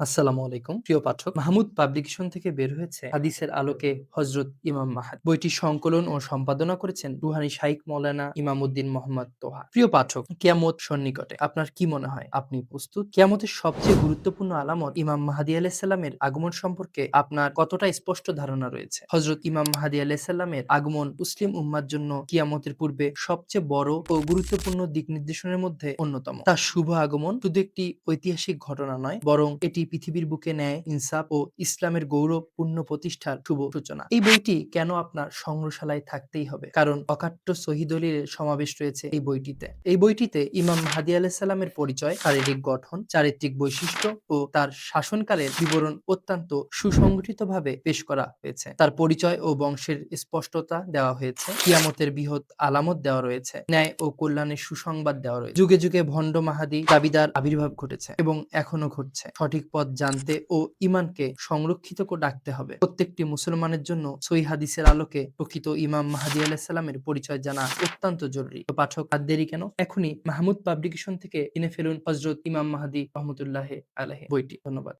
আসসালামু আলাইকুম প্রিয় পাঠক। মাহমুদ পাবলিকেশন থেকে বের হয়েছে হাদিসের আলোকে হযরত ইমাম মাহাদি। বইটির সংকলন ও সম্পাদনা করেছেন রুহানী শাইখ মাওলানা ইমামউদ্দিন মোহাম্মদ তোহা। প্রিয় পাঠক, কিয়ামত সন্নিকটে। আপনার কি মনে হয়, আপনি প্রস্তুত? কিয়ামতের সবচেয়ে গুরুত্বপূর্ণ আলামত ইমাম মাহদী আলাইহিস সালামের আগমন সম্পর্কে আপনার কতটা স্পষ্ট ধারণা রয়েছে? হযরত ইমাম মাহদী আলাইহিস সালামের আগমন মুসলিম উম্মার জন্য কিয়ামতের পূর্বে সবচেয়ে বড় ও গুরুত্বপূর্ণ দিক নির্দেশনের মধ্যে অন্যতম। তার শুভ আগমন শুধু একটি ঐতিহাসিক ঘটনা নয়, বরং এটি পৃথিবীর বুকে ন্যায়, ইনসাফ ও ইসলামের গৌরবপূর্ণ প্রতিষ্ঠার শুভ সূচনা। এই বইটি কেন আপনার সংগ্রহশালায় থাকতেই হবে? কারণ অকাট্য সহিহ দলিলের সমাবেশ রয়েছে এই বইটিতে। এই বইটিতে ইমাম মাহদী আলাইহিস সালামের পরিচয়, শারীরিক গঠন, চারিত্রিক বৈশিষ্ট্য ও তার শাসনকালের বিবরণ অত্যন্ত সুসংগঠিতভাবে পেশ করা হয়েছে। তার পরিচয় ও বংশের স্পষ্টতা দেওয়া হয়েছে, কিয়ামতের বৃহৎ আলামত দেওয়া রয়েছে, ন্যায় ও কল্যাণের সুসংবাদ দেওয়া রয়েছে। যুগে যুগে ভণ্ড মাহাদী দাবিদার আবির্ভাব ঘটেছে এবং এখনো ঘটছে। সঠিক পথ জানতে ও ঈমানকে সংরক্ষিত করে রাখতে হবে। প্রত্যেকটি মুসলমানের জন্য সহিহ হাদিসের আলোকে প্রকৃত ইমাম মাহদী আলাইহিস সালামের পরিচয় জানা অত্যন্ত জরুরি। তো পাঠক, আর দেরি কেন? এখনই মাহমুদ পাবলিকেশন থেকে কিনে ফেলুন হযরত ইমাম মাহদী রাহমাতুল্লাহি আলাইহি বইটি। ধন্যবাদ।